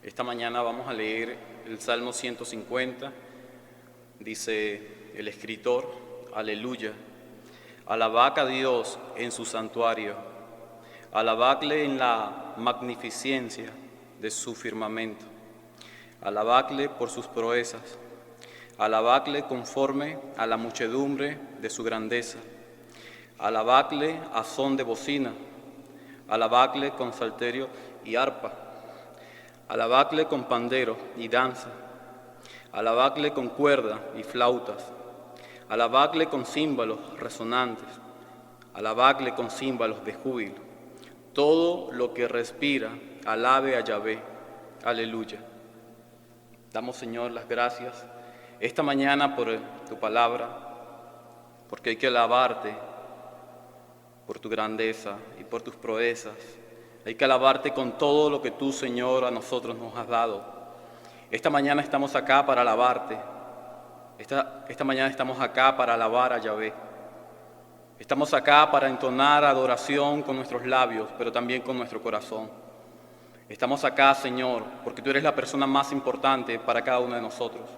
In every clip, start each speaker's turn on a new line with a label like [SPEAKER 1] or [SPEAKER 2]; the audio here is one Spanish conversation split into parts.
[SPEAKER 1] Esta mañana vamos a leer el Salmo 150. Dice el escritor: Aleluya, alabad a Dios en su santuario, alabadle en la magnificencia de su firmamento, alabadle por sus proezas, alabadle conforme a la muchedumbre de su grandeza, alabadle a son de bocina, alabadle con salterio y arpa, alabadle con pandero y danza, alabadle con cuerda y flautas, alabadle con címbalos resonantes, alabadle con címbalos de júbilo. Todo lo que respira, alabe a Yahvé. Aleluya. Damos, Señor, las gracias esta mañana por tu palabra, porque hay que alabarte por tu grandeza y por tus proezas. Hay que alabarte con todo lo que tú, Señor, a nosotros nos has dado. Esta mañana estamos acá para alabarte. Esta mañana estamos acá para alabar a Yahvé. Estamos acá para entonar adoración con nuestros labios, pero también con nuestro corazón. Estamos acá, Señor, porque tú eres la persona más importante para cada uno de nosotros.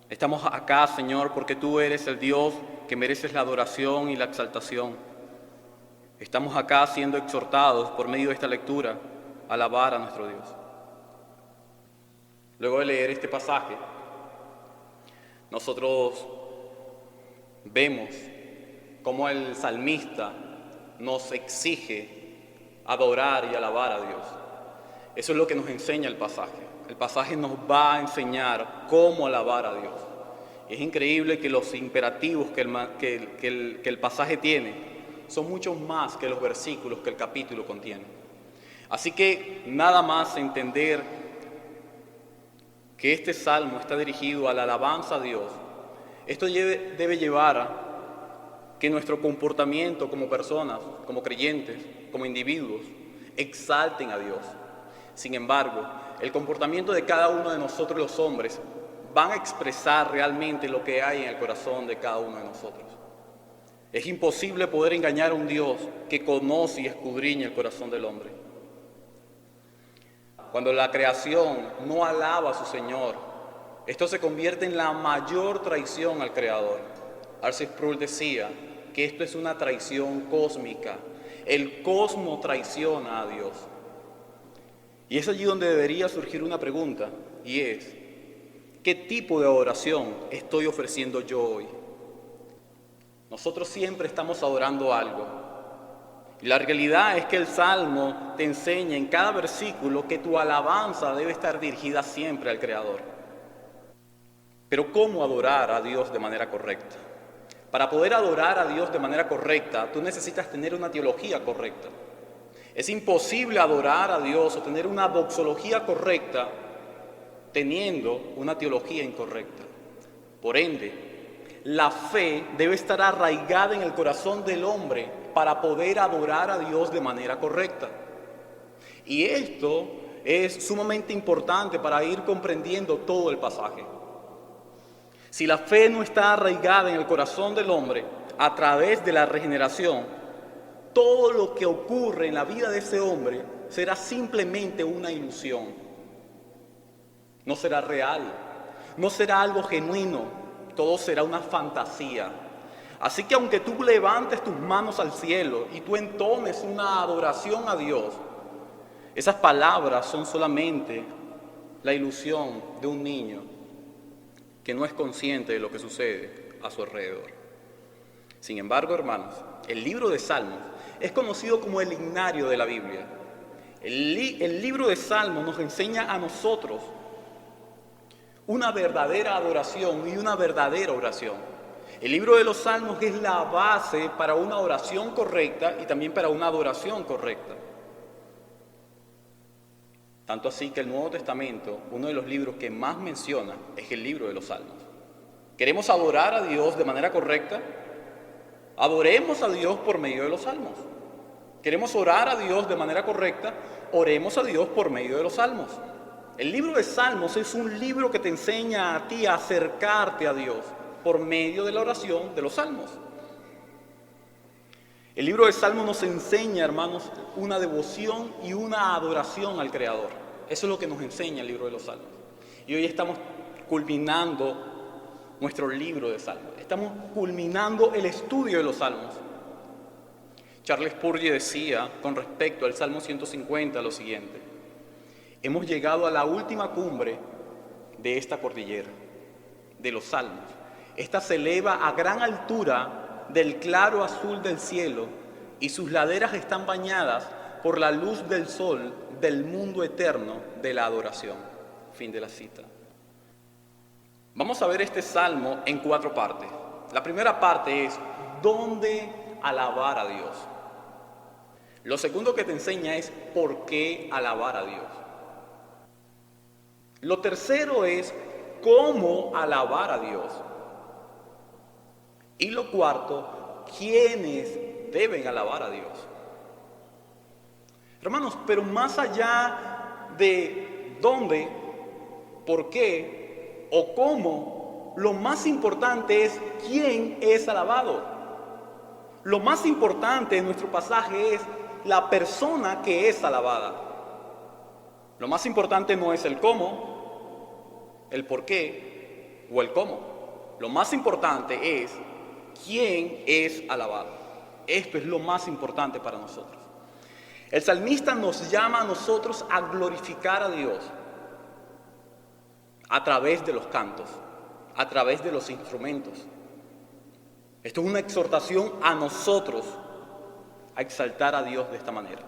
[SPEAKER 1] Estamos acá, Señor, porque tú eres el Dios que mereces la adoración y la exaltación. Estamos acá siendo exhortados por medio de esta lectura a alabar a nuestro Dios. Luego de leer este pasaje, nosotros vemos cómo el salmista nos exige adorar y alabar a Dios. Eso es lo que nos enseña el pasaje. El pasaje nos va a enseñar cómo alabar a Dios. Y es increíble que los imperativos que el pasaje tiene son muchos más que los versículos que el capítulo contiene. Así que nada más entender que este salmo está dirigido a la alabanza a Dios, esto debe llevar a que nuestro comportamiento como personas, como creyentes, como individuos, exalten a Dios. Sin embargo, el comportamiento de cada uno de nosotros los hombres van a expresar realmente lo que hay en el corazón de cada uno de nosotros. Es imposible poder engañar a un Dios que conoce y escudriña el corazón del hombre. Cuando la creación no alaba a su Señor, esto se convierte en la mayor traición al Creador. R.C. Sproul decía que esto es una traición cósmica. El cosmos traiciona a Dios. Y es allí donde debería surgir una pregunta, y es: ¿qué tipo de adoración estoy ofreciendo yo hoy? Nosotros siempre estamos adorando algo. Y la realidad es que el Salmo te enseña en cada versículo que tu alabanza debe estar dirigida siempre al Creador. Pero ¿cómo adorar a Dios de manera correcta? Para poder adorar a Dios de manera correcta, tú necesitas tener una teología correcta. Es imposible adorar a Dios o tener una doxología correcta teniendo una teología incorrecta. Por ende, la fe debe estar arraigada en el corazón del hombre para poder adorar a Dios de manera correcta. Y esto es sumamente importante para ir comprendiendo todo el pasaje. Si la fe no está arraigada en el corazón del hombre a través de la regeneración, todo lo que ocurre en la vida de ese hombre será simplemente una ilusión. No será real, no será algo genuino, todo será una fantasía. Así que aunque tú levantes tus manos al cielo y tú entones una adoración a Dios, esas palabras son solamente la ilusión de un niño que no es consciente de lo que sucede a su alrededor. Sin embargo, hermanos, el libro de Salmos es conocido como el himnario de la Biblia. El libro de Salmos nos enseña a nosotros una verdadera adoración y una verdadera oración. El libro de los Salmos es la base para una oración correcta y también para una adoración correcta. Tanto así que el Nuevo Testamento, uno de los libros que más menciona, es el libro de los Salmos. ¿Queremos adorar a Dios de manera correcta? Adoremos a Dios por medio de los Salmos. ¿Queremos orar a Dios de manera correcta? Oremos a Dios por medio de los Salmos. El libro de Salmos es un libro que te enseña a ti a acercarte a Dios por medio de la oración de los Salmos. El libro de Salmos nos enseña, hermanos, una devoción y una adoración al Creador. Eso es lo que nos enseña el libro de los Salmos. Y hoy estamos culminando nuestro libro de Salmos. Estamos culminando el estudio de los Salmos. Charles Spurgeon decía con respecto al Salmo 150 lo siguiente: hemos llegado a la última cumbre de esta cordillera, de los Salmos. Esta se eleva a gran altura del claro azul del cielo y sus laderas están bañadas por la luz del sol del mundo eterno de la adoración. Fin de la cita. Vamos a ver este salmo en 4 partes. La primera parte es ¿dónde alabar a Dios? Lo segundo que te enseña es ¿por qué alabar a Dios? Lo tercero es ¿cómo alabar a Dios? Y lo cuarto, ¿quiénes deben alabar a Dios? Hermanos, pero más allá de dónde, por qué o cómo, lo más importante es quién es alabado. Lo más importante en nuestro pasaje es la persona que es alabada. Lo más importante no es el cómo, el por qué o el cómo. Lo más importante es quién es alabado. Esto es lo más importante para nosotros. El salmista nos llama a nosotros a glorificar a Dios a través de los cantos, a través de los instrumentos. Esto es una exhortación a nosotros a exaltar a Dios de esta manera.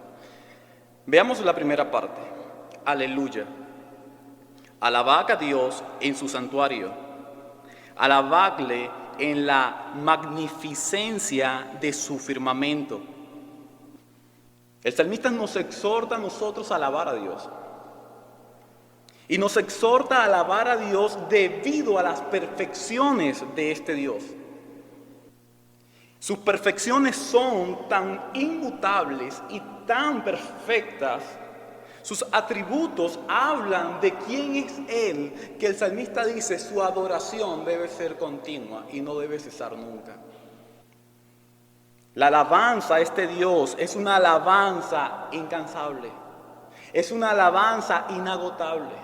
[SPEAKER 1] Veamos la primera parte. Aleluya. Alabad a Dios en su santuario. Alabadle en la magnificencia de su firmamento. El salmista nos exhorta a nosotros a alabar a Dios. Y nos exhorta a alabar a Dios debido a las perfecciones de este Dios. Sus perfecciones son tan inmutables y tan perfectas. Sus atributos hablan de quién es Él, que el salmista dice, su adoración debe ser continua y no debe cesar nunca. La alabanza a este Dios es una alabanza incansable, es una alabanza inagotable,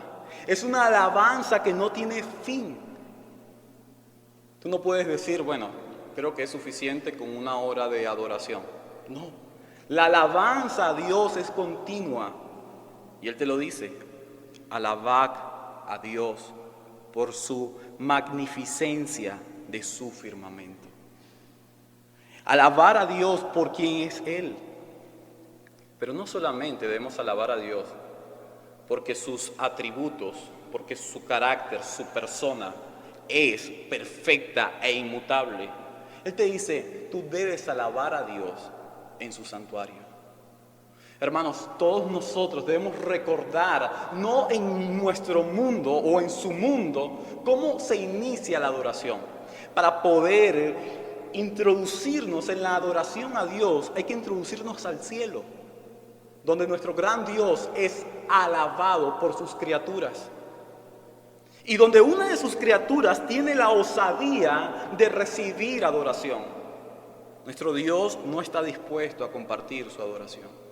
[SPEAKER 1] es una alabanza que no tiene fin. Tú no puedes decir, bueno, creo que es suficiente con 1 hora de adoración. No, la alabanza a Dios es continua. Y Él te lo dice, alabad a Dios por su magnificencia de su firmamento. Alabar a Dios por quien es Él. Pero no solamente debemos alabar a Dios porque sus atributos, porque su carácter, su persona es perfecta e inmutable. Él te dice, tú debes alabar a Dios en su santuario. Hermanos, todos nosotros debemos recordar, no en nuestro mundo o en su mundo, cómo se inicia la adoración. Para poder introducirnos en la adoración a Dios, hay que introducirnos al cielo, donde nuestro gran Dios es alabado por sus criaturas. Y donde una de sus criaturas tiene la osadía de recibir adoración. Nuestro Dios no está dispuesto a compartir su adoración.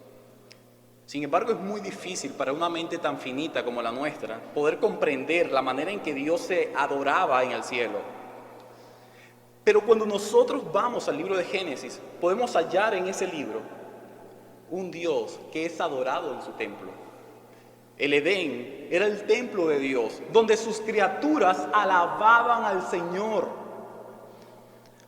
[SPEAKER 1] Sin embargo, es muy difícil para una mente tan finita como la nuestra poder comprender la manera en que Dios se adoraba en el cielo. Pero cuando nosotros vamos al libro de Génesis, podemos hallar en ese libro un Dios que es adorado en su templo. El Edén era el templo de Dios, donde sus criaturas alababan al Señor.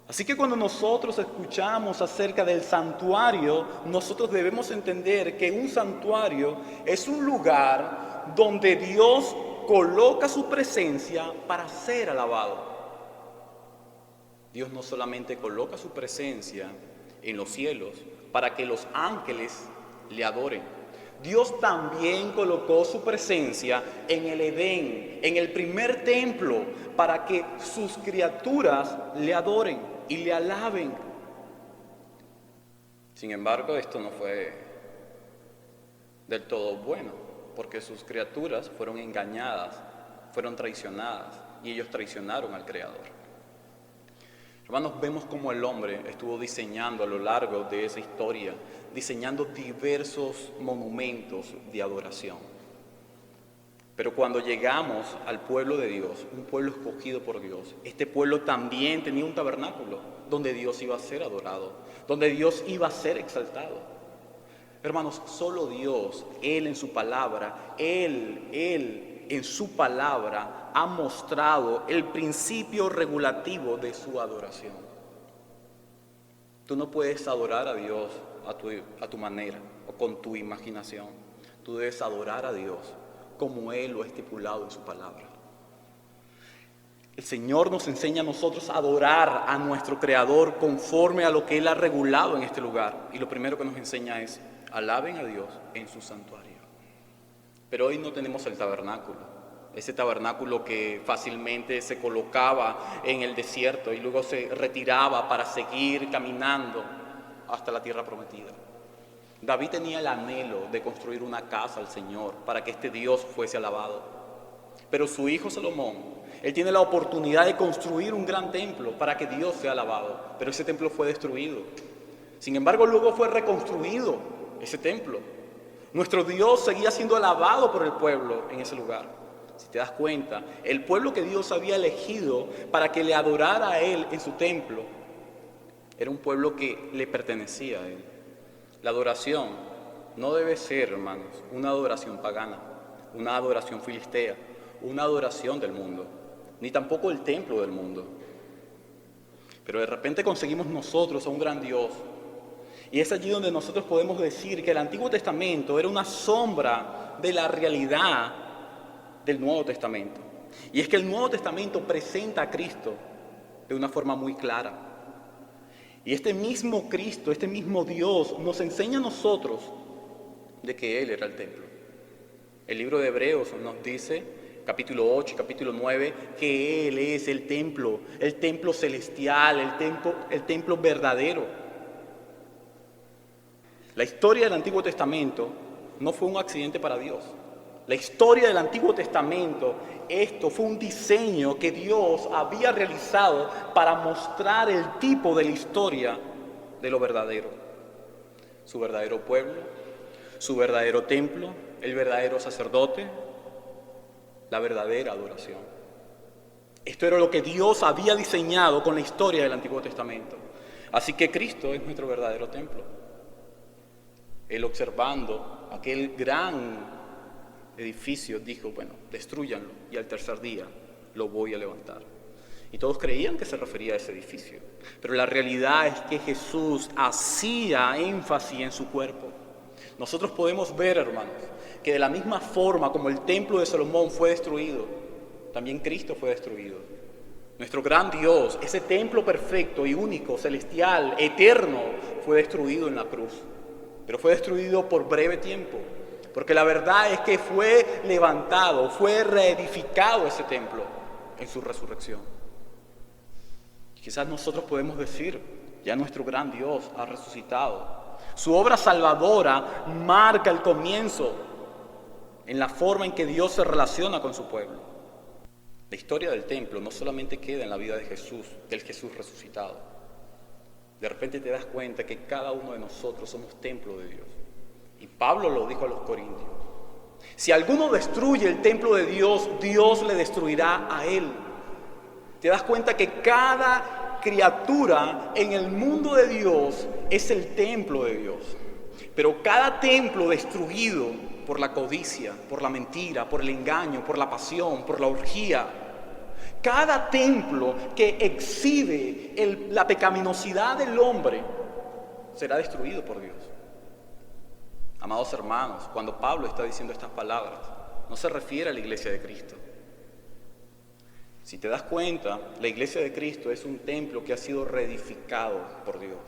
[SPEAKER 1] Así que cuando nosotros escuchamos acerca del santuario, nosotros debemos entender que un santuario es un lugar donde Dios coloca su presencia para ser alabado. Dios no solamente coloca su presencia en los cielos para que los ángeles le adoren. Dios también colocó su presencia en el Edén, en el primer templo, para que sus criaturas le adoren y le alaben. Sin embargo, esto no fue del todo bueno, porque sus criaturas fueron engañadas, fueron traicionadas, y ellos traicionaron al Creador. Hermanos, vemos cómo el hombre estuvo diseñando a lo largo de esa historia, diseñando diversos monumentos de adoración. Pero cuando llegamos al pueblo de Dios, un pueblo escogido por Dios, este pueblo también tenía un tabernáculo donde Dios iba a ser adorado, donde Dios iba a ser exaltado. Hermanos, solo Dios, Él en su palabra, Él en su palabra ha mostrado el principio regulativo de su adoración. Tú no puedes adorar a Dios a tu manera o con tu imaginación. Tú debes adorar a Dios como Él lo ha estipulado en su palabra. El Señor nos enseña a nosotros a adorar a nuestro Creador conforme a lo que Él ha regulado en este lugar. Y lo primero que nos enseña es: alaben a Dios en su santuario. Pero hoy no tenemos el tabernáculo, ese tabernáculo que fácilmente se colocaba en el desierto y luego se retiraba para seguir caminando hasta la tierra prometida. David tenía el anhelo de construir una casa al Señor para que este Dios fuese alabado. Pero su hijo Salomón, él tiene la oportunidad de construir un gran templo para que Dios sea alabado. Pero ese templo fue destruido. Sin embargo, luego fue reconstruido ese templo. Nuestro Dios seguía siendo alabado por el pueblo en ese lugar. Si te das cuenta, el pueblo que Dios había elegido para que le adorara a Él en su templo era un pueblo que le pertenecía a Él. La adoración no debe ser, hermanos, una adoración pagana, una adoración filistea, una adoración del mundo, ni tampoco el templo del mundo. Pero de repente conseguimos nosotros a un gran Dios. Y es allí donde nosotros podemos decir que el Antiguo Testamento era una sombra de la realidad del Nuevo Testamento. Y es que el Nuevo Testamento presenta a Cristo de una forma muy clara. Y este mismo Cristo, este mismo Dios, nos enseña a nosotros de que Él era el templo. El libro de Hebreos nos dice, capítulo 8 y capítulo 9, que Él es el templo celestial, el templo verdadero. La historia del Antiguo Testamento no fue un accidente para Dios. La historia del Antiguo Testamento, esto fue un diseño que Dios había realizado para mostrar el tipo de la historia de lo verdadero. Su verdadero pueblo, su verdadero templo, el verdadero sacerdote, la verdadera adoración. Esto era lo que Dios había diseñado con la historia del Antiguo Testamento. Así que Cristo es nuestro verdadero templo. Él, observando aquel gran edificio, dijo: bueno, destrúyanlo y al tercer día lo voy a levantar. Y todos creían que se refería a ese edificio. Pero la realidad es que Jesús hacía énfasis en su cuerpo. Nosotros podemos ver, hermanos, que de la misma forma como el templo de Salomón fue destruido, también Cristo fue destruido. Nuestro gran Dios, ese templo perfecto y único, celestial, eterno, fue destruido en la cruz. Pero fue destruido por breve tiempo, porque la verdad es que fue levantado, fue reedificado ese templo en su resurrección. Quizás nosotros podemos decir: ya nuestro gran Dios ha resucitado. Su obra salvadora marca el comienzo en la forma en que Dios se relaciona con su pueblo. La historia del templo no solamente queda en la vida de Jesús, del Jesús resucitado. De repente te das cuenta que cada uno de nosotros somos templo de Dios. Y Pablo lo dijo a los corintios: si alguno destruye el templo de Dios, Dios le destruirá a él. Te das cuenta que cada criatura en el mundo de Dios es el templo de Dios. Pero cada templo destruido por la codicia, por la mentira, por el engaño, por la pasión, por la orgía, cada templo que exhibe la pecaminosidad del hombre será destruido por Dios. Amados hermanos, cuando Pablo está diciendo estas palabras, no se refiere a la iglesia de Cristo. Si te das cuenta, la iglesia de Cristo es un templo que ha sido reedificado por Dios.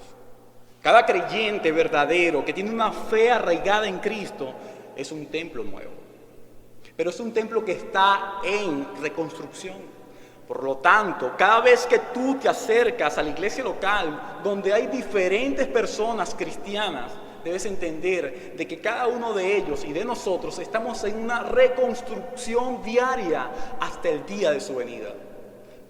[SPEAKER 1] Cada creyente verdadero que tiene una fe arraigada en Cristo es un templo nuevo. Pero es un templo que está en reconstrucción. Por lo tanto, cada vez que tú te acercas a la iglesia local, donde hay diferentes personas cristianas, debes entender de que cada uno de ellos y de nosotros estamos en una reconstrucción diaria hasta el día de su venida.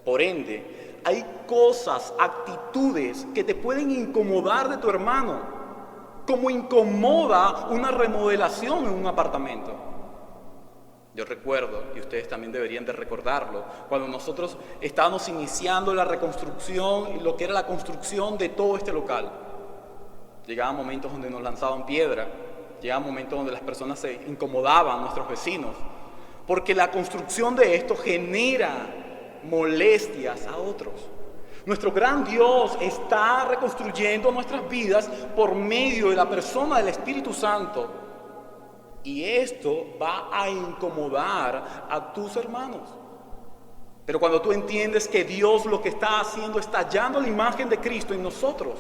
[SPEAKER 1] Por ende, hay cosas, actitudes que te pueden incomodar de tu hermano, como incomoda una remodelación en un apartamento. Yo recuerdo, y ustedes también deberían de recordarlo, cuando nosotros estábamos iniciando la reconstrucción y lo que era la construcción de todo este local. Llegaban momentos donde nos lanzaban piedra, llegaban momentos donde las personas se incomodaban, nuestros vecinos, porque la construcción de esto genera molestias a otros. Nuestro gran Dios está reconstruyendo nuestras vidas por medio de la persona del Espíritu Santo. Y esto va a incomodar a tus hermanos. Pero cuando tú entiendes que Dios lo que está haciendo es tallando la imagen de Cristo en nosotros,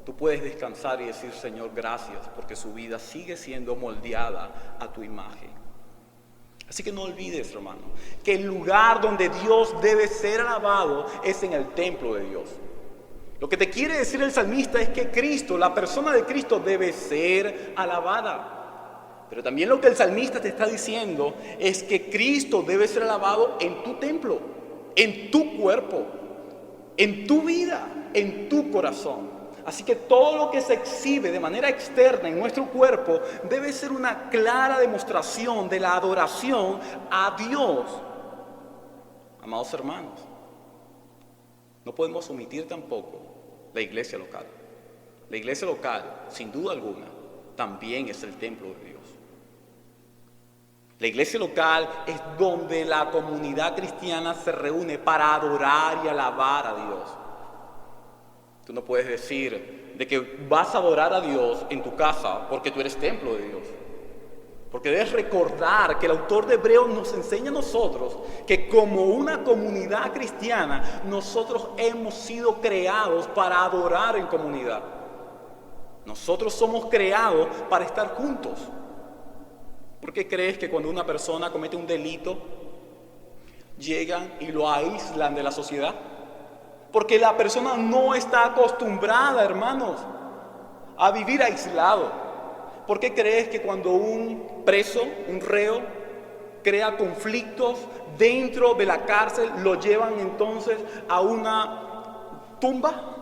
[SPEAKER 1] tú puedes descansar y decir: Señor, gracias, porque su vida sigue siendo moldeada a tu imagen. Así que no olvides, hermano, que el lugar donde Dios debe ser alabado es en el templo de Dios. Lo que te quiere decir el salmista es que Cristo, la persona de Cristo, debe ser alabada. Pero también lo que el salmista te está diciendo es que Cristo debe ser alabado en tu templo, en tu cuerpo, en tu vida, en tu corazón. Así que todo lo que se exhibe de manera externa en nuestro cuerpo debe ser una clara demostración de la adoración a Dios. Amados hermanos, no podemos omitir tampoco la iglesia local. La iglesia local, sin duda alguna, también es el templo de Dios. La iglesia local es donde la comunidad cristiana se reúne para adorar y alabar a Dios. Tú no puedes decir de que vas a adorar a Dios en tu casa porque tú eres templo de Dios. Porque debes recordar que el autor de Hebreos nos enseña a nosotros que como una comunidad cristiana, nosotros hemos sido creados para adorar en comunidad. Nosotros somos creados para estar juntos. ¿Por qué crees que cuando una persona comete un delito, llegan y lo aíslan de la sociedad? Porque la persona no está acostumbrada, hermanos, a vivir aislado. ¿Por qué crees que cuando un preso, un reo, crea conflictos dentro de la cárcel, lo llevan entonces a una tumba?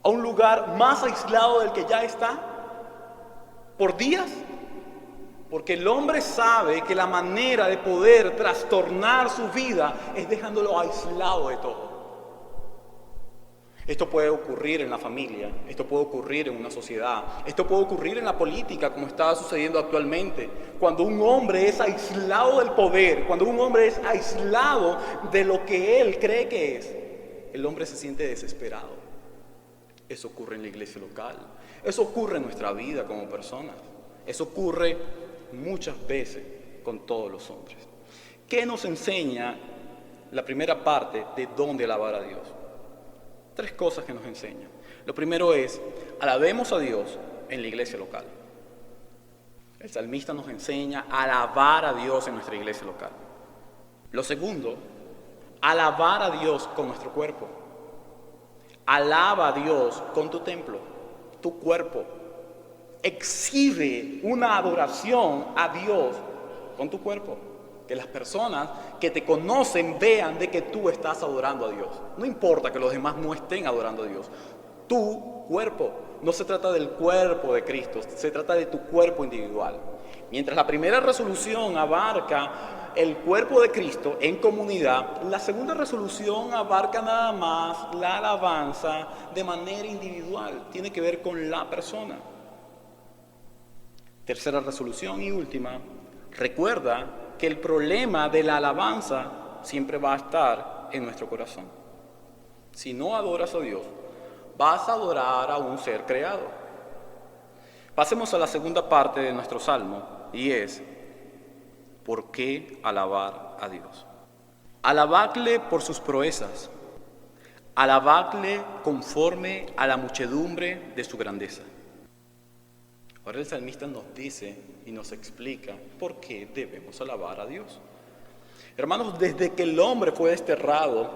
[SPEAKER 1] ¿A un lugar más aislado del que ya está? ¿Por días? Porque el hombre sabe que la manera de poder trastornar su vida es dejándolo aislado de todo. Esto puede ocurrir en la familia, esto puede ocurrir en una sociedad, esto puede ocurrir en la política, como está sucediendo actualmente. Cuando un hombre es aislado del poder, cuando un hombre es aislado de lo que él cree que es, el hombre se siente desesperado. Eso ocurre en la iglesia local, eso ocurre en nuestra vida como personas, eso ocurre muchas veces con todos los hombres. ¿Qué nos enseña la primera parte de dónde alabar a Dios? 3 cosas que nos enseña. Lo primero es, alabemos a Dios en la iglesia local. El salmista nos enseña a alabar a Dios en nuestra iglesia local. Lo segundo, alabar a Dios con nuestro cuerpo. Alaba a Dios con tu templo, tu cuerpo. Exhibe una adoración a Dios con tu cuerpo. Que las personas que te conocen vean de que tú estás adorando a Dios. No importa que los demás no estén adorando a Dios. Tu cuerpo. No se trata del cuerpo de Cristo, se trata de tu cuerpo individual. Mientras la primera resolución abarca el cuerpo de Cristo en comunidad, la segunda resolución abarca nada más la alabanza de manera individual. Tiene que ver con la persona. Tercera resolución y última, recuerda que el problema de la alabanza siempre va a estar en nuestro corazón. Si no adoras a Dios, vas a adorar a un ser creado. Pasemos a la segunda parte de nuestro salmo y es, ¿por qué alabar a Dios? Alabadle por sus proezas, alabadle conforme a la muchedumbre de su grandeza. Ahora el salmista nos dice y nos explica por qué debemos alabar a Dios. Hermanos, desde que el hombre fue desterrado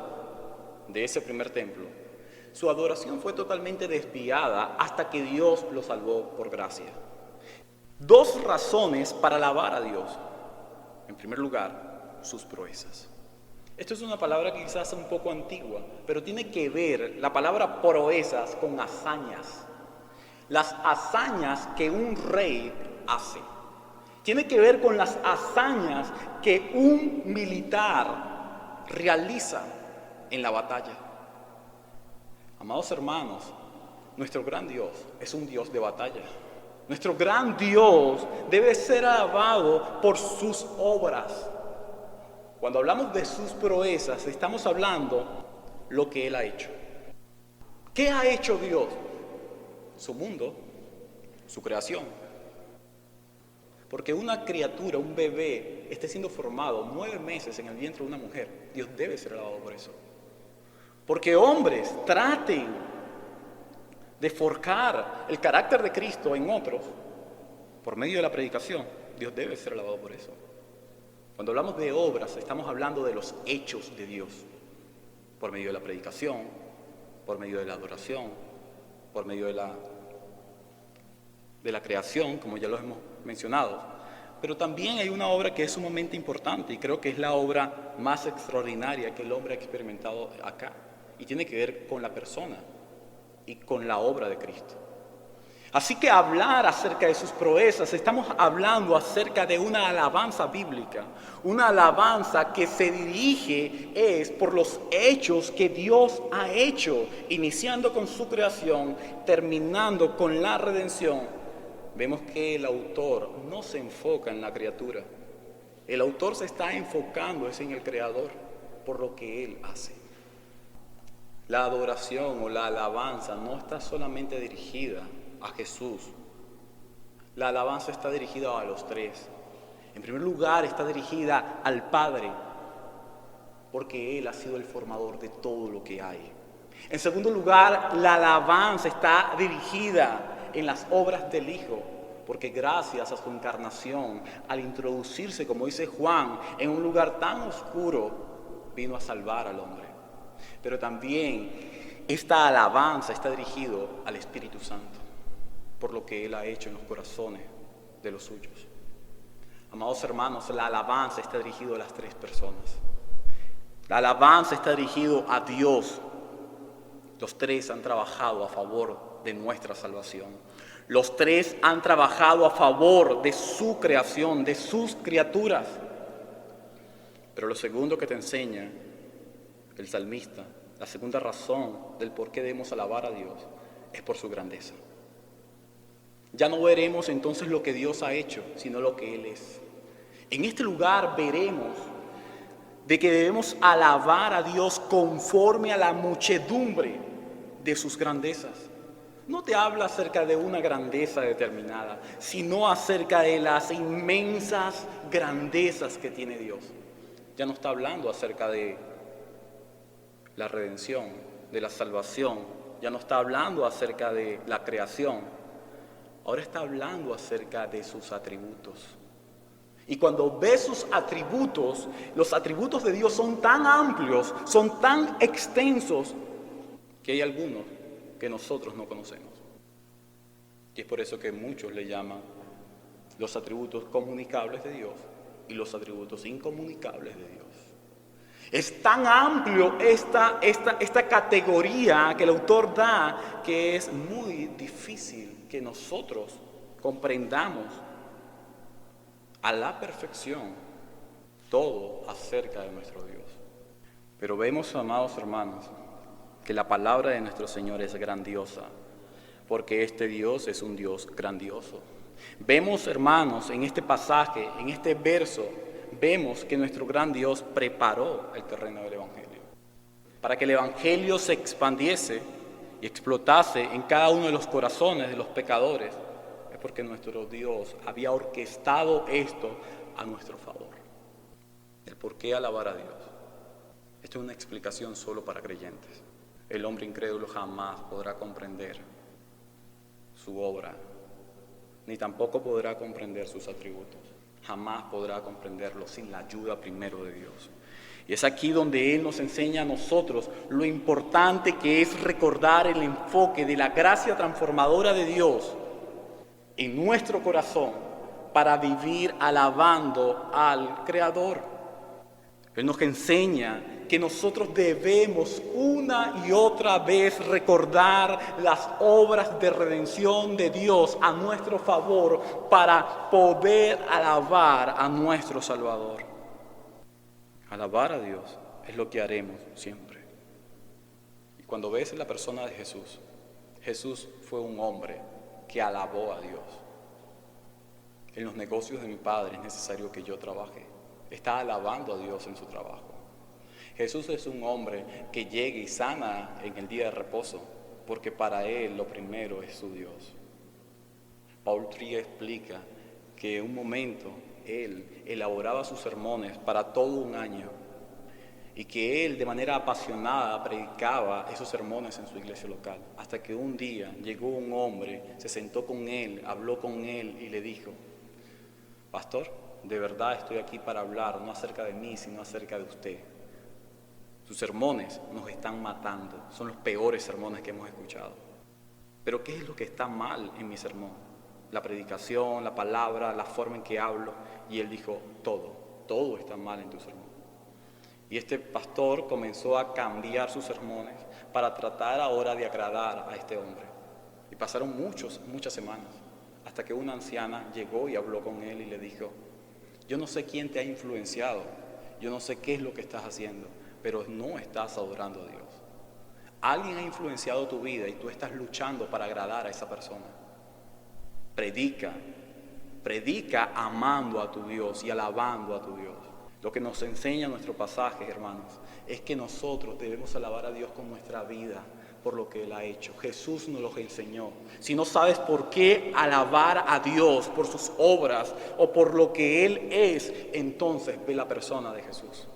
[SPEAKER 1] de ese primer templo, su adoración fue totalmente desviada hasta que Dios lo salvó por gracia. 2 razones para alabar a Dios. En primer lugar, sus proezas. Esto es una palabra que quizás es un poco antigua, pero tiene que ver la palabra proezas con hazañas. Las hazañas que un rey hace. Tiene que ver con las hazañas que un militar realiza en la batalla. Amados hermanos, nuestro gran Dios es un Dios de batalla. Nuestro gran Dios debe ser alabado por sus obras. Cuando hablamos de sus proezas, estamos hablando lo que Él ha hecho. ¿Qué ha hecho Dios? Su mundo, su creación. Porque una criatura, un bebé, esté siendo formado 9 meses en el vientre de una mujer, Dios debe ser alabado por eso. Porque hombres traten de forjar el carácter de Cristo en otros por medio de la predicación, Dios debe ser alabado por eso. Cuando hablamos de obras, estamos hablando de los hechos de Dios, por medio de la predicación, por medio de la adoración, por medio de la creación, como ya lo hemos mencionado. Pero también hay una obra que es sumamente importante y creo que es la obra más extraordinaria que el hombre ha experimentado acá. Y tiene que ver con la persona y con la obra de Cristo. Así que hablar acerca de sus proezas, estamos hablando acerca de una alabanza bíblica, una alabanza que se dirige por los hechos que Dios ha hecho, iniciando con su creación, terminando con la redención. Vemos que el autor no se enfoca en la criatura, el autor se está enfocando en el Creador, por lo que Él hace. La adoración o la alabanza no está solamente dirigida a Jesús. La alabanza está dirigida a los tres. En primer lugar, está dirigida al Padre, porque Él ha sido el formador de todo lo que hay. En segundo lugar, la alabanza está dirigida en las obras del Hijo, porque gracias a su encarnación, al introducirse, como dice Juan, en un lugar tan oscuro, vino a salvar al hombre. Pero también esta alabanza está dirigida al Espíritu Santo, por lo que Él ha hecho en los corazones de los suyos. Amados hermanos, la alabanza está dirigida a las tres personas. La alabanza está dirigida a Dios. Los tres han trabajado a favor de nuestra salvación. Los tres han trabajado a favor de su creación, de sus criaturas. Pero lo segundo que te enseña el salmista, la segunda razón del por qué debemos alabar a Dios, es por su grandeza. Ya no veremos entonces lo que Dios ha hecho, sino lo que Él es. En este lugar veremos de que debemos alabar a Dios conforme a la muchedumbre de sus grandezas. No te habla acerca de una grandeza determinada, sino acerca de las inmensas grandezas que tiene Dios. Ya no está hablando acerca de la redención, de la salvación, ya no está hablando acerca de la creación, ahora está hablando acerca de sus atributos. Y cuando ves sus atributos, los atributos de Dios son tan amplios, son tan extensos, que hay algunos que nosotros no conocemos. Y es por eso que muchos le llaman los atributos comunicables de Dios y los atributos incomunicables de Dios. Es tan amplio esta categoría que el autor da, que es muy difícil que nosotros comprendamos a la perfección todo acerca de nuestro Dios. Pero vemos, amados hermanos, que la palabra de nuestro Señor es grandiosa, porque este Dios es un Dios grandioso. Vemos, hermanos, en este pasaje, en este verso, vemos que nuestro gran Dios preparó el terreno del Evangelio, para que el Evangelio se expandiese y explotase en cada uno de los corazones de los pecadores. Es porque nuestro Dios había orquestado esto a nuestro favor. El por qué alabar a Dios. Esto es una explicación solo para creyentes. El hombre incrédulo jamás podrá comprender su obra, ni tampoco podrá comprender sus atributos. Jamás podrá comprenderlo sin la ayuda primero de Dios. Y es aquí donde Él nos enseña a nosotros lo importante que es recordar el enfoque de la gracia transformadora de Dios en nuestro corazón para vivir alabando al Creador. Él nos enseña que nosotros debemos una y otra vez recordar las obras de redención de Dios a nuestro favor para poder alabar a nuestro Salvador. Alabar a Dios es lo que haremos siempre. Y cuando ves la persona de Jesús, Jesús fue un hombre que alabó a Dios. En los negocios de mi Padre es necesario que yo trabaje. Está alabando a Dios en su trabajo. Jesús es un hombre que llega y sana en el día de reposo, porque para él lo primero es su Dios. Paul Trier explica que en un momento él elaboraba sus sermones para todo un año y que él de manera apasionada predicaba esos sermones en su iglesia local, hasta que un día llegó un hombre, se sentó con él, habló con él y le dijo: pastor, de verdad estoy aquí para hablar no acerca de mí, sino acerca de usted. Sus sermones nos están matando, son los peores sermones que hemos escuchado. Pero ¿qué es lo que está mal en mi sermón? La predicación, la palabra, la forma en que hablo. Y él dijo: todo está mal en tu sermón. Y este pastor comenzó a cambiar sus sermones para tratar ahora de agradar a este hombre. Y pasaron muchas semanas, hasta que una anciana llegó y habló con él y le dijo: yo no sé quién te ha influenciado, yo no sé qué es lo que estás haciendo, pero no estás adorando a Dios. Alguien ha influenciado tu vida y tú estás luchando para agradar a esa persona. Predica amando a tu Dios y alabando a tu Dios. Lo que nos enseña nuestro pasaje, hermanos, es que nosotros debemos alabar a Dios con nuestra vida por lo que Él ha hecho. Jesús nos lo enseñó. Si no sabes por qué alabar a Dios por sus obras o por lo que Él es, entonces ve la persona de Jesús.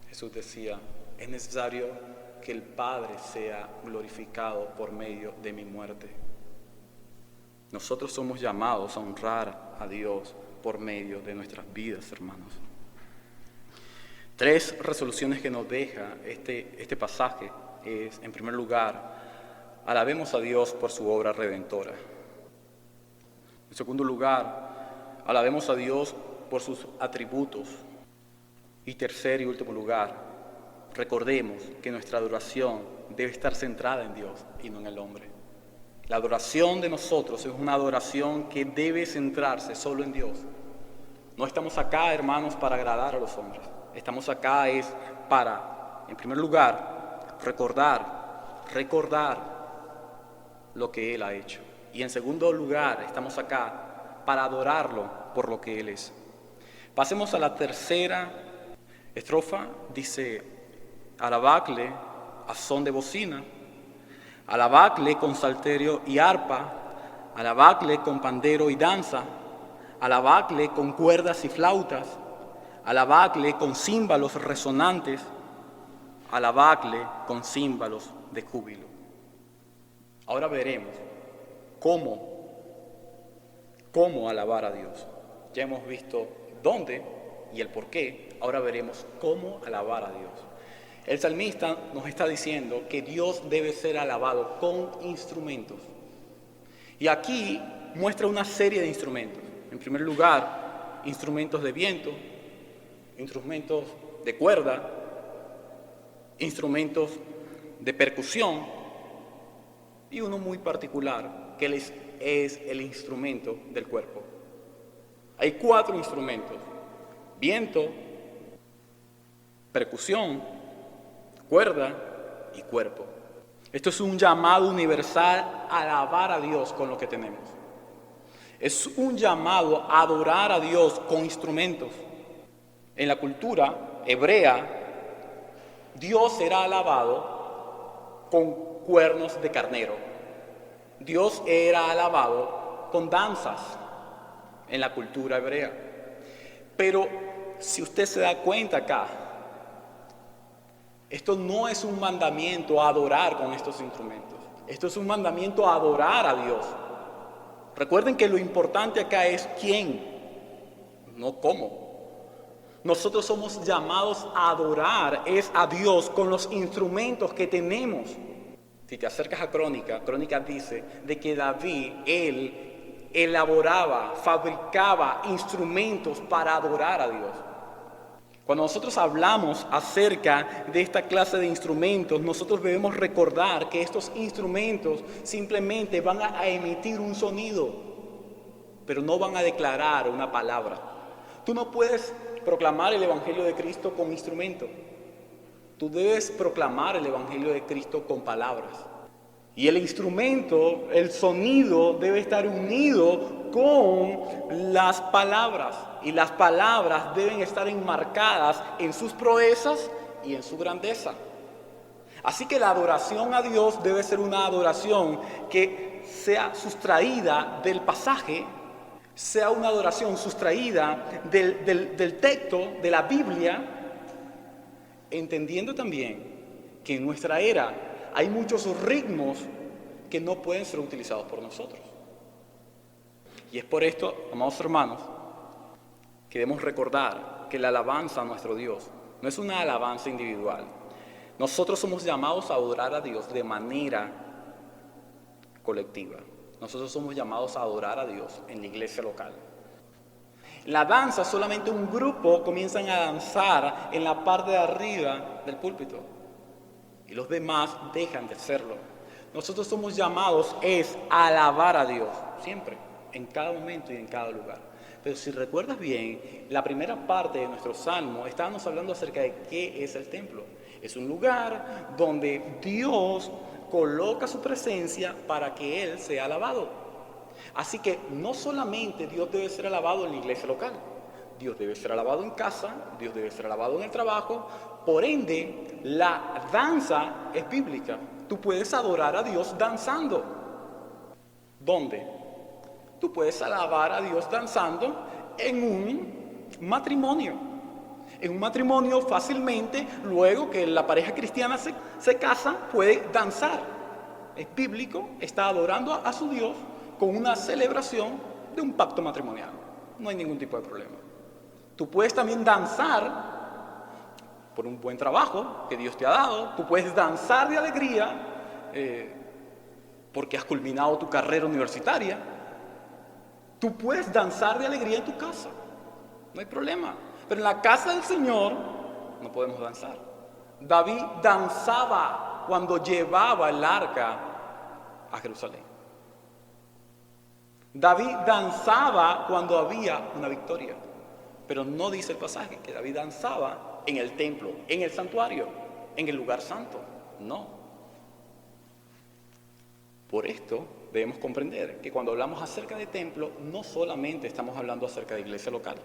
[SPEAKER 1] Jesús decía: es necesario que el Padre sea glorificado por medio de mi muerte. Nosotros somos llamados a honrar a Dios por medio de nuestras vidas, hermanos. 3 resoluciones que nos deja este pasaje es, en primer lugar, alabemos a Dios por su obra redentora. En segundo lugar, alabemos a Dios por sus atributos. Y tercer y último lugar, recordemos que nuestra adoración debe estar centrada en Dios y no en el hombre. La adoración de nosotros es una adoración que debe centrarse solo en Dios. No estamos acá, hermanos, para agradar a los hombres. Estamos acá es para, en primer lugar, recordar lo que Él ha hecho. Y en segundo lugar, estamos acá para adorarlo por lo que Él es. Pasemos a la tercera estrofa. Dice: alabadle a son de bocina, alabadle con salterio y arpa, alabadle con pandero y danza, alabadle con cuerdas y flautas, alabadle con címbalos resonantes, alabadle con címbalos de júbilo. Ahora veremos cómo alabar a Dios. Ya hemos visto dónde y el por qué. Ahora veremos cómo alabar a Dios. El salmista nos está diciendo que Dios debe ser alabado con instrumentos. Y aquí muestra una serie de instrumentos. En primer lugar, instrumentos de viento, instrumentos de cuerda, instrumentos de percusión y uno muy particular, que es el instrumento del cuerpo. Hay 4 instrumentos: viento, percusión, cuerda y cuerpo. Esto es un llamado universal a alabar a Dios con lo que tenemos. Es un llamado a adorar a Dios con instrumentos. En la cultura hebrea, Dios será alabado con cuernos de carnero. Dios era alabado con danzas en la cultura hebrea. Pero si usted se da cuenta acá, esto no es un mandamiento a adorar con estos instrumentos. Esto es un mandamiento a adorar a Dios. Recuerden que lo importante acá es quién, no cómo. Nosotros somos llamados a adorar es a Dios con los instrumentos que tenemos. Si te acercas a Crónica dice de que David, él elaboraba, fabricaba instrumentos para adorar a Dios. Cuando nosotros hablamos acerca de esta clase de instrumentos, nosotros debemos recordar que estos instrumentos simplemente van a emitir un sonido, pero no van a declarar una palabra. Tú no puedes proclamar el Evangelio de Cristo con instrumento. Tú debes proclamar el Evangelio de Cristo con palabras. Y el instrumento, el sonido, debe estar unido con las palabras. Y las palabras deben estar enmarcadas en sus proezas y en su grandeza. Así que la adoración a Dios debe ser una adoración que sea sustraída del pasaje, sea una adoración sustraída del texto de la Biblia, entendiendo también que en nuestra era hay muchos ritmos que no pueden ser utilizados por nosotros. Y es por esto, amados hermanos, que debemos recordar que la alabanza a nuestro Dios no es una alabanza individual. Nosotros somos llamados a adorar a Dios de manera colectiva. Nosotros somos llamados a adorar a Dios en la iglesia local. La danza, solamente un grupo comienzan a danzar en la parte de arriba del púlpito y los demás dejan de hacerlo. Nosotros somos llamados a alabar a Dios, siempre, en cada momento y en cada lugar. Pero si recuerdas bien, la primera parte de nuestro salmo estábamos hablando acerca de qué es el templo. Es un lugar donde Dios coloca su presencia para que Él sea alabado. Así que no solamente Dios debe ser alabado en la iglesia local, Dios debe ser alabado en casa, Dios debe ser alabado en el trabajo. Por ende, la danza es bíblica. Tú puedes adorar a Dios danzando. ¿Dónde? Tú puedes alabar a Dios danzando en un matrimonio. En un matrimonio fácilmente, luego que la pareja cristiana se casa, puede danzar. Es bíblico, está adorando a su Dios con una celebración de un pacto matrimonial. No hay ningún tipo de problema. Tú puedes también danzar por un buen trabajo que Dios te ha dado. Tú puedes danzar de alegría porque has culminado tu carrera universitaria. Tú puedes danzar de alegría en tu casa. No hay problema. Pero en la casa del Señor no podemos danzar. David danzaba cuando llevaba el arca a Jerusalén. David danzaba cuando había una victoria. Pero no dice el pasaje que David danzaba en el templo, en el santuario, en el lugar santo. No. Por esto debemos comprender que cuando hablamos acerca de templo, no solamente estamos hablando acerca de iglesia local.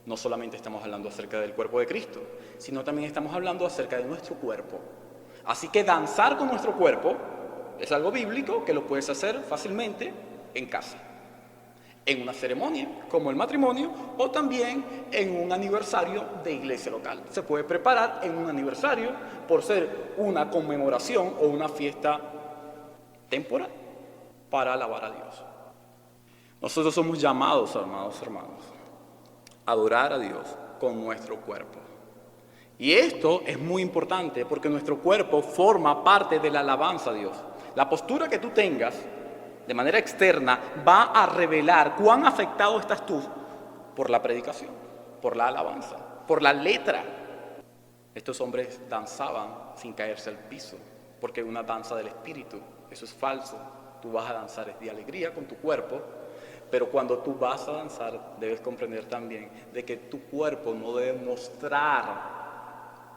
[SPEAKER 1] No solamente estamos hablando acerca del cuerpo de Cristo, sino también estamos hablando acerca de nuestro cuerpo. Así que danzar con nuestro cuerpo es algo bíblico que lo puedes hacer fácilmente en casa, en una ceremonia como el matrimonio o también en un aniversario de iglesia local. Se puede preparar en un aniversario por ser una conmemoración o una fiesta temporal para alabar a Dios. Nosotros somos llamados, amados hermanos, a adorar a Dios con nuestro cuerpo. Y esto es muy importante porque nuestro cuerpo forma parte de la alabanza a Dios. La postura que tú tengas de manera externa va a revelar cuán afectado estás tú por la predicación, por la alabanza, por la letra. Estos hombres danzaban sin caerse al piso, porque es una danza del espíritu. Eso es falso. Tú vas a danzar de alegría con tu cuerpo, pero cuando tú vas a danzar debes comprender también de que tu cuerpo no debe mostrar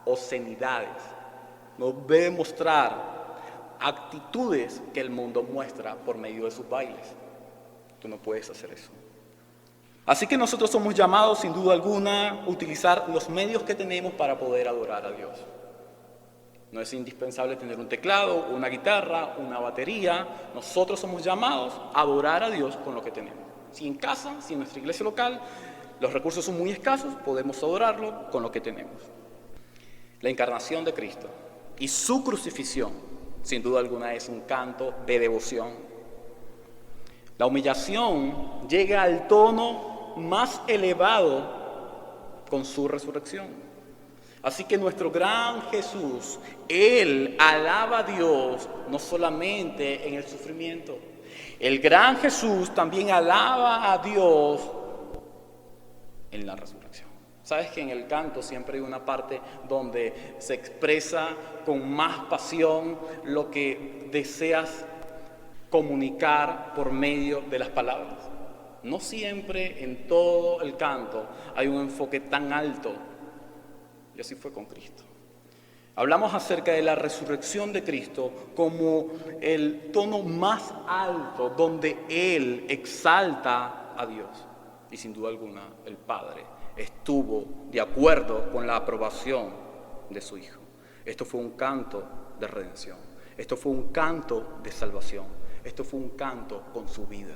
[SPEAKER 1] obscenidades, no debe mostrar actitudes que el mundo muestra por medio de sus bailes. Tú no puedes hacer eso. Así que nosotros somos llamados, sin duda alguna, a utilizar los medios que tenemos para poder adorar a Dios. No es indispensable tener un teclado, una guitarra, una batería. Nosotros somos llamados a adorar a Dios con lo que tenemos. Si en casa, si en nuestra iglesia local, los recursos son muy escasos, podemos adorarlo con lo que tenemos. La encarnación de Cristo y su crucifixión sin duda alguna es un canto de devoción. La humillación llega al tono más elevado con su resurrección. Así que nuestro gran Jesús, Él alaba a Dios no solamente en el sufrimiento. El gran Jesús también alaba a Dios en la resurrección. Sabes que en el canto siempre hay una parte donde se expresa con más pasión lo que deseas comunicar por medio de las palabras. No siempre en todo el canto hay un enfoque tan alto, y así fue con Cristo. Hablamos acerca de la resurrección de Cristo como el tono más alto donde Él exalta a Dios. Y sin duda alguna el Padre estuvo de acuerdo con la aprobación de su Hijo. Esto fue un canto de redención. Esto fue un canto de salvación. Esto fue un canto con su vida.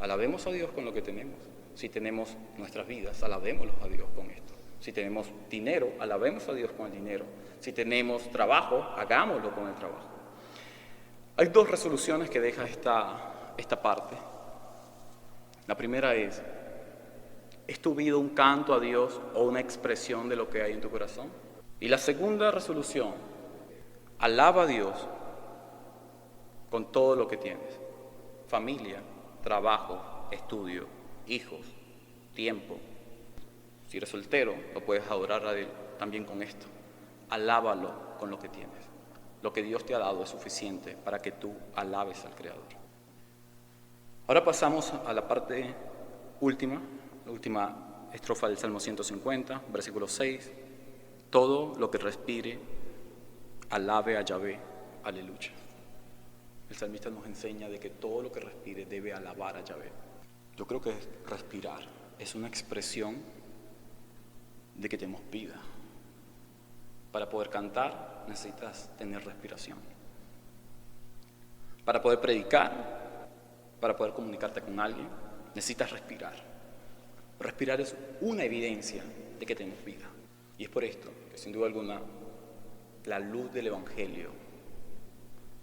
[SPEAKER 1] Alabemos a Dios con lo que tenemos. Si tenemos nuestras vidas, alabémoslo a Dios con esto. Si tenemos dinero, alabemos a Dios con el dinero. Si tenemos trabajo, hagámoslo con el trabajo. Hay dos resoluciones que deja esta parte. La primera ¿es tu vida un canto a Dios o una expresión de lo que hay en tu corazón? Y la segunda resolución, alaba a Dios con todo lo que tienes. Familia, trabajo, estudio, hijos, tiempo. Si eres soltero, lo puedes adorar a Él también con esto. Alábalo con lo que tienes. Lo que Dios te ha dado es suficiente para que tú alabes al Creador. Ahora pasamos a la parte última, la última estrofa del Salmo 150, versículo 6. Todo lo que respire, alabe a Yahvé, aleluya. El salmista nos enseña de que todo lo que respire debe alabar a Yahvé. Yo creo que respirar es una expresión de que tenemos vida. Para poder cantar necesitas tener respiración. Para poder predicar, para poder comunicarte con alguien, necesitas respirar. Respirar es una evidencia de que tenemos vida. Y es por esto que sin duda alguna la luz del Evangelio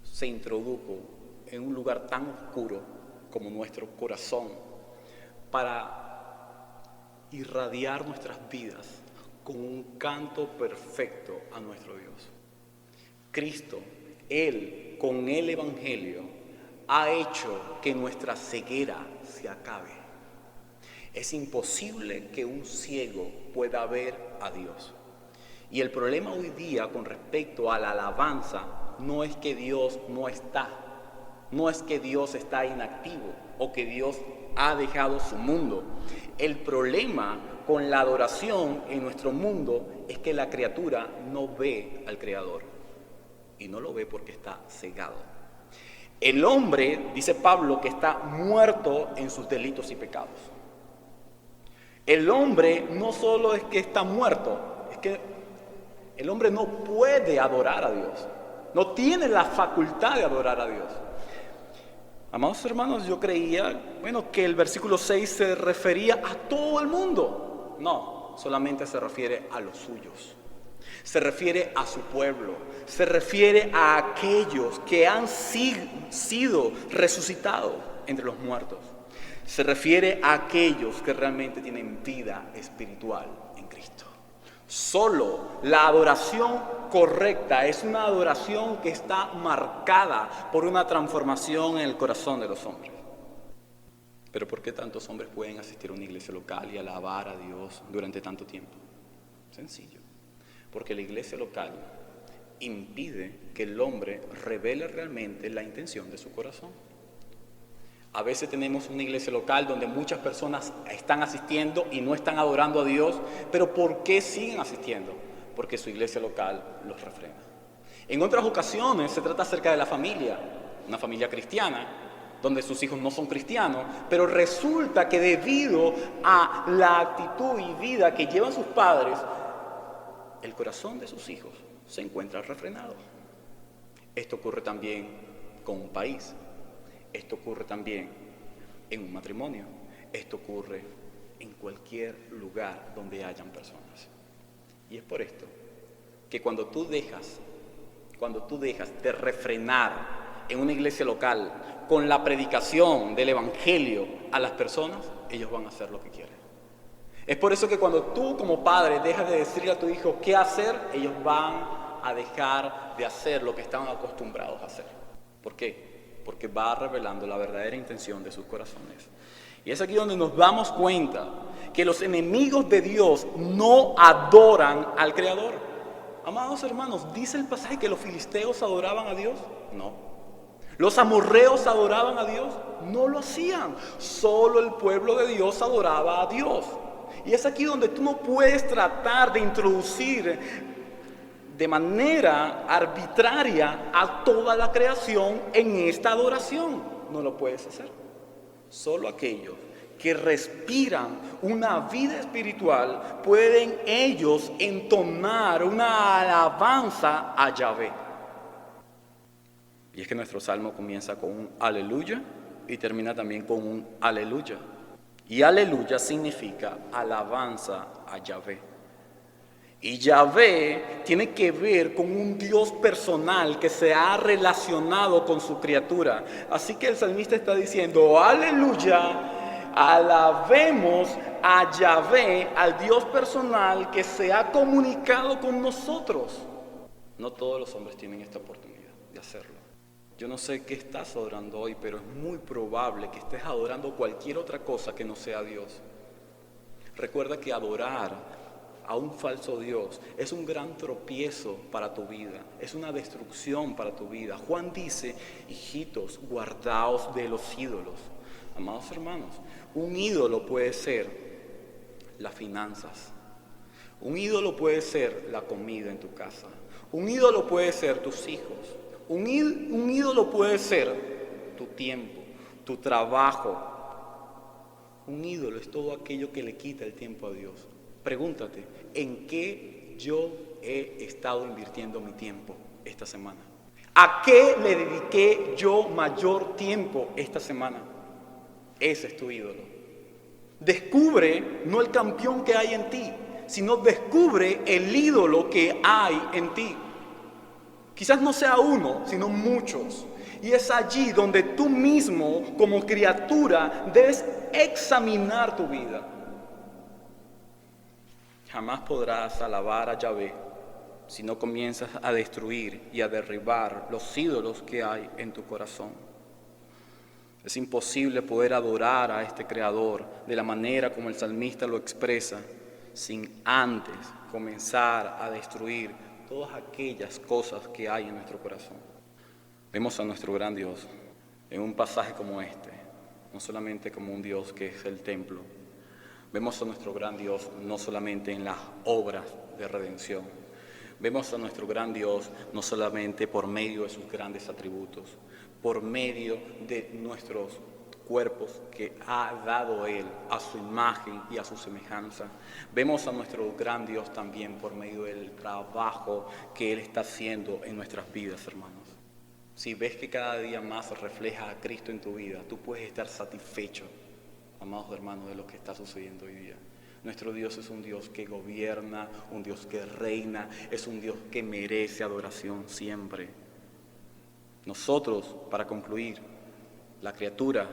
[SPEAKER 1] se introdujo en un lugar tan oscuro como nuestro corazón para irradiar nuestras vidas con un canto perfecto a nuestro Dios. Cristo, Él, con el Evangelio, ha hecho que nuestra ceguera se acabe. Es imposible que un ciego pueda ver a Dios. Y el problema hoy día con respecto a la alabanza no es que Dios no está, no es que Dios está inactivo o que Dios ha dejado su mundo. El problema con la adoración en nuestro mundo es que la criatura no ve al Creador y no lo ve porque está cegado. El hombre, dice Pablo, que está muerto en sus delitos y pecados. El hombre no solo es que está muerto, es que el hombre no puede adorar a Dios, no tiene la facultad de adorar a Dios. Amados hermanos, yo creía, que el versículo 6 se refería a todo el mundo. No, solamente se refiere a los suyos. Se refiere a su pueblo. Se refiere a aquellos que han sido resucitados entre los muertos. Se refiere a aquellos que realmente tienen vida espiritual en Cristo. Solo la adoración correcta es una adoración que está marcada por una transformación en el corazón de los hombres. Pero ¿por qué tantos hombres pueden asistir a una iglesia local y alabar a Dios durante tanto tiempo? Sencillo, porque la iglesia local impide que el hombre revele realmente la intención de su corazón. A veces tenemos una iglesia local donde muchas personas están asistiendo y no están adorando a Dios, pero ¿por qué siguen asistiendo? Porque su iglesia local los refrena. En otras ocasiones se trata acerca de la familia, una familia cristiana, donde sus hijos no son cristianos, pero resulta que debido a la actitud y vida que llevan sus padres, el corazón de sus hijos se encuentra refrenado. Esto ocurre también con un país. Esto ocurre también en un matrimonio. Esto ocurre en cualquier lugar donde hayan personas. Y es por esto que cuando tú dejas de refrenar en una iglesia local con la predicación del Evangelio a las personas, ellos van a hacer lo que quieren. Es por eso que cuando tú como padre dejas de decirle a tu hijo qué hacer, ellos van a dejar de hacer lo que estaban acostumbrados a hacer. ¿Por qué? Porque va revelando la verdadera intención de sus corazones. Y es aquí donde nos damos cuenta que los enemigos de Dios no adoran al Creador. Amados hermanos, ¿dice el pasaje que los filisteos adoraban a Dios? No. ¿Los amorreos adoraban a Dios? No lo hacían. Solo el pueblo de Dios adoraba a Dios. Y es aquí donde tú no puedes tratar de introducir de manera arbitraria a toda la creación en esta adoración. No lo puedes hacer. Solo aquellos que respiran una vida espiritual pueden ellos entonar una alabanza a Yahvé. Y es que nuestro salmo comienza con un aleluya y termina también con un aleluya. Y aleluya significa alabanza a Yahvé. Y Yahvé tiene que ver con un Dios personal que se ha relacionado con su criatura. Así que el salmista está diciendo, aleluya, alabemos a Yahvé, al Dios personal que se ha comunicado con nosotros. No todos los hombres tienen esta oportunidad de hacerlo. Yo no sé qué estás adorando hoy, pero es muy probable que estés adorando cualquier otra cosa que no sea Dios. Recuerda que adorar a un falso Dios es un gran tropiezo para tu vida, es una destrucción para tu vida. Juan dice, hijitos, guardaos de los ídolos. Amados hermanos, un ídolo puede ser las finanzas, un ídolo puede ser la comida en tu casa, un ídolo puede ser tus hijos, un ídolo puede ser tu tiempo, tu trabajo. Un ídolo es todo aquello que le quita el tiempo a Dios. Pregúntate, ¿en qué yo he estado invirtiendo mi tiempo esta semana? ¿A qué le dediqué yo mayor tiempo esta semana? Ese es tu ídolo. Descubre no el campeón que hay en ti, sino descubre el ídolo que hay en ti. Quizás no sea uno, sino muchos. Y es allí donde tú mismo, como criatura, debes examinar tu vida. Jamás podrás alabar a Yahvé si no comienzas a destruir y a derribar los ídolos que hay en tu corazón. Es imposible poder adorar a este Creador de la manera como el salmista lo expresa, sin antes comenzar a destruir todas aquellas cosas que hay en nuestro corazón. Vemos a nuestro gran Dios en un pasaje como este, no solamente como un Dios que es el templo. Vemos a nuestro gran Dios no solamente en las obras de redención. Vemos a nuestro gran Dios no solamente por medio de sus grandes atributos, por medio de nuestros cuerpos que ha dado Él a su imagen y a su semejanza. Vemos a nuestro gran Dios también por medio del trabajo que Él está haciendo en nuestras vidas, hermanos. Si ves que cada día más refleja a Cristo en tu vida, tú puedes estar satisfecho, amados hermanos, de lo que está sucediendo hoy día. Nuestro Dios es un Dios que gobierna, un Dios que reina, es un Dios que merece adoración siempre. Nosotros, para concluir, la criatura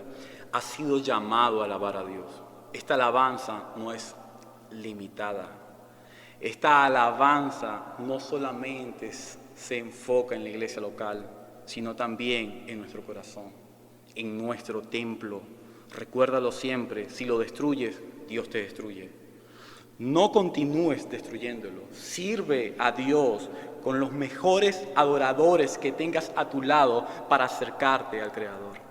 [SPEAKER 1] ha sido llamado a alabar a Dios. Esta alabanza no es limitada. Esta alabanza no solamente se enfoca en la iglesia local, sino también en nuestro corazón, en nuestro templo. Recuérdalo siempre, si lo destruyes, Dios te destruye. No continúes destruyéndolo. Sirve a Dios con los mejores adoradores que tengas a tu lado para acercarte al Creador.